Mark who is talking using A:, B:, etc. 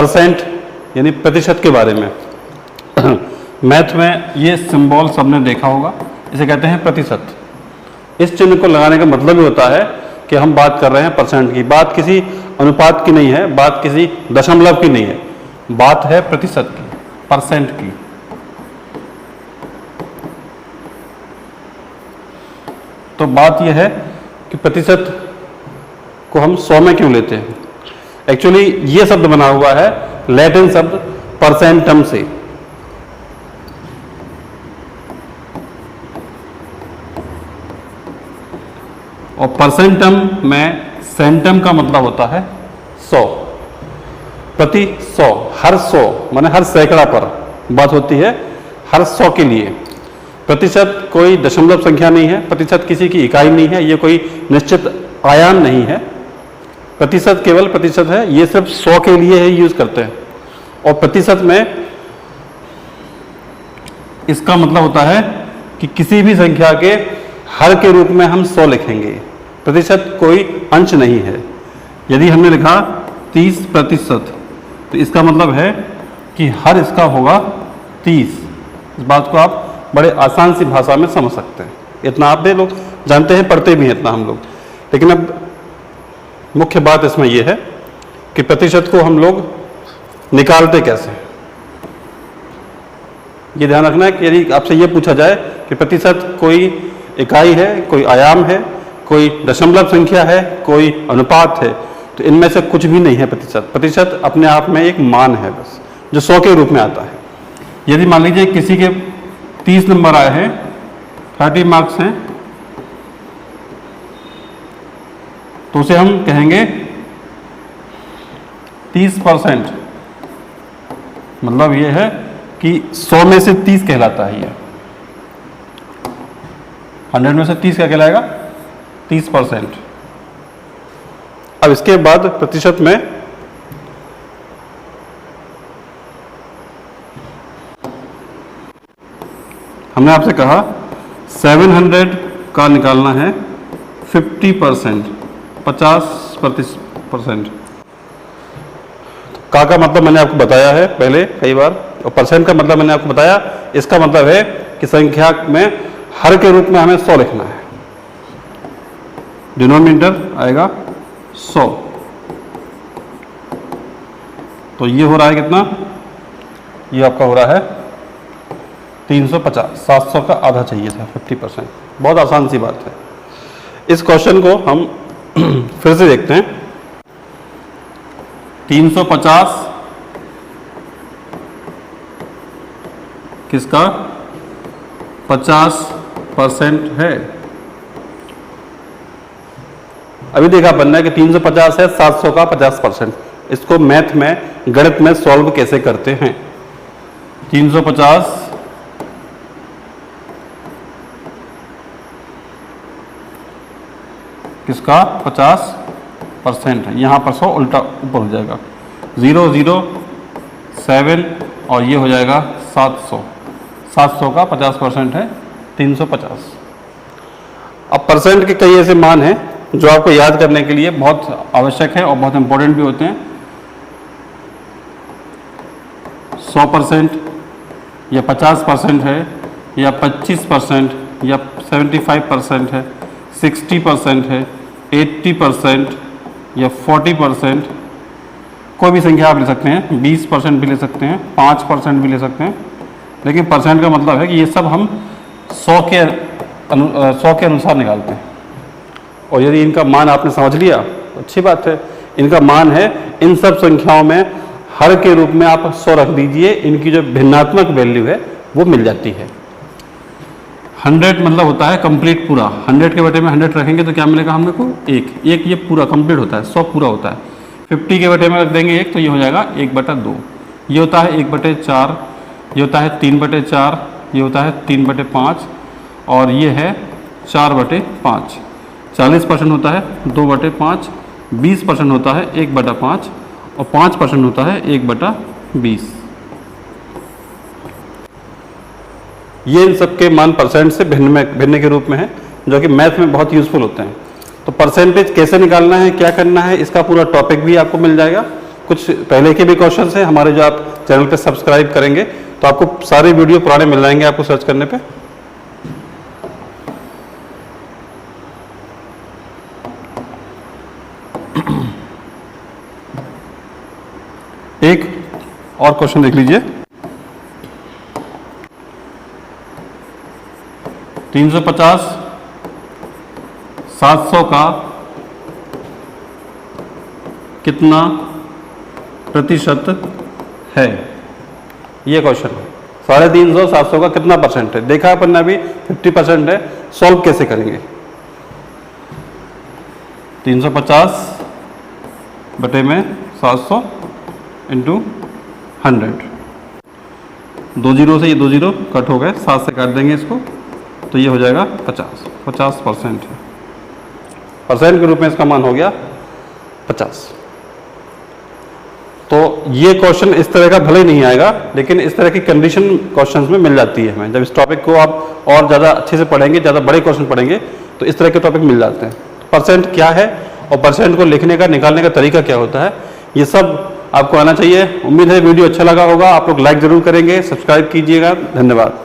A: Percent यानी प्रतिशत के बारे में। मैथ में ये सिंबल सबने देखा होगा, इसे कहते हैं प्रतिशत। इस चिन्ह को लगाने का मतलब ही होता है कि हम बात कर रहे हैं परसेंट की। बात किसी अनुपात की नहीं है, बात किसी दशमलव की नहीं है, बात है प्रतिशत की, परसेंट की। तो बात यह है कि प्रतिशत को हम 100 में क्यों लेते हैं। एक्चुअली ये शब्द बना हुआ है लैटिन शब्द परसेंटम से। और परसेंटम में सेंटम का मतलब होता है 100, प्रति 100, हर 100 माने हर सैकड़ा पर बात होती है, हर 100 के लिए। प्रतिशत कोई दशमलव संख्या नहीं है, प्रतिशत किसी की इकाई नहीं है, ये कोई निश्चित आयाम नहीं है। प्रतिशत केवल प्रतिशत है, ये सिर्फ 100 के लिए ही यूज करते हैं। और प्रतिशत में इसका मतलब होता है कि किसी भी संख्या के हर के रूप में हम 100 लिखेंगे। प्रतिशत कोई अंश नहीं है। यदि हमने लिखा 30%, तो इसका मतलब है कि हर इसका होगा 30। इस बात को आप बड़े आसान सी भाषा में समझ सकते हैं। इतना आप लोग जानते हैं, पढ़ते भी हैं इतना हम लोग। लेकिन अब मुख्य बात इसमें यह है कि प्रतिशत को हम लोग निकालते कैसे। ये ध्यान रखना है कि यदि आपसे ये पूछा जाए कि प्रतिशत कोई इकाई है, कोई आयाम है, कोई दशमलव संख्या है, कोई अनुपात है, तो इनमें से कुछ भी नहीं है प्रतिशत। प्रतिशत अपने आप में एक मान है बस, जो 100 के रूप में आता है। यदि मान लीजिए किसी के 30 नंबर आए हैं, 30 मार्क्स हैं, तो उसे हम कहेंगे 30%। मतलब ये है कि 100 में से 30 कहलाता है। ये 100 में से 30 क्या कहलाएगा? 30%। अब इसके बाद प्रतिशत में हमने आपसे कहा 700 का निकालना है 50%, 50%। का मतलब मैंने आपको बताया है पहले कई बार, और परसेंट का मतलब मैंने आपको बताया। इसका मतलब है कि संख्या में हर के रूप में हमें 100 लिखना है। डिनोमिनेटर आएगा 100। तो ये हो रहा है कितना? ये आपका हो रहा है 350। 700 का आधा चाहिए था, 50%। बहुत आसान सी बात है। इस क्वेश्चन को हम फिर से देखते हैं। 350 किसका? 50% है। अभी देखा बनना है कि 350 है, 700 का 50%। इसको मैथ में, गणित में सॉल्व कैसे करते हैं। 350 किसका? 50% है। यहाँ पर 100 उल्टा ऊपर हो जाएगा, 0 0 7 और ये हो जाएगा 700। 700 का 50% है 350। अब परसेंट के कई ऐसे मान हैं जो आपको याद करने के लिए बहुत आवश्यक है और बहुत इंपॉर्टेंट भी होते हैं। 100% या 50% है, या 25% या 75% है, 60% है, 80% या 40%। कोई भी संख्या आप ले सकते हैं, 20% भी ले सकते हैं, 5% भी ले सकते हैं। लेकिन परसेंट का मतलब है कि ये सब हम 100 के अनुसार निकालते हैं। और यदि इनका मान आपने समझ लिया तो अच्छी बात है। इनका मान है, इन सब संख्याओं में हर के रूप में आप 100 रख दीजिए, इनकी जो भिन्नात्मक वैल्यू है वो मिल जाती है। 100 मतलब होता है कंप्लीट पूरा। 100 के बटे में 100 रखेंगे तो क्या मिलेगा हम लोग को? 1। ये पूरा कंप्लीट होता है, 100 पूरा होता है। 50 के बटे में रख देंगे 1 तो ये हो जाएगा 1/2। ये होता है 1/4, ये होता है 3/4, ये होता है 3/5 और ये है 4/5। 40% होता है 2/5, 20% होता है 1/5 और 5% होता है 1/20। ये इन सब के मान परसेंट से भिन्न के रूप में है, जो कि मैथ में बहुत यूजफुल होते हैं। तो परसेंटेज कैसे निकालना है, क्या करना है, इसका पूरा टॉपिक भी आपको मिल जाएगा कुछ पहले के भी क्वेश्चंस हैं हमारे, जो आप चैनल पे सब्सक्राइब करेंगे तो आपको सारे वीडियो पुराने मिल जाएंगे आपको सर्च करने पे। एक और क्वेश्चन देख लीजिए। 350 700 का कितना प्रतिशत है? ये क्वेश्चन है। 350 700 का कितना परसेंट है? देखा अपन ने अभी 50% है। सॉल्व कैसे करेंगे? 350 बटे में 700 इंटू 100। 2 जीरो से ये 2 जीरो कट हो गए, 7 से काट देंगे इसको तो ये हो जाएगा 50% है। परसेंट के रूप में इसका मान हो गया 50। तो ये क्वेश्चन इस तरह का भले ही नहीं आएगा, लेकिन इस तरह की कंडीशन क्वेश्चंस में मिल जाती है हमें। जब इस टॉपिक को आप और ज़्यादा अच्छे से पढ़ेंगे, ज़्यादा बड़े क्वेश्चन पढ़ेंगे तो इस तरह के टॉपिक मिल जाते हैं। परसेंट क्या है और परसेंट को लिखने का, निकालने का तरीका क्या होता है, ये सब आपको आना चाहिए। उम्मीद है वीडियो अच्छा लगा होगा। आप लोग लाइक ज़रूर करेंगे, सब्सक्राइब कीजिएगा। धन्यवाद।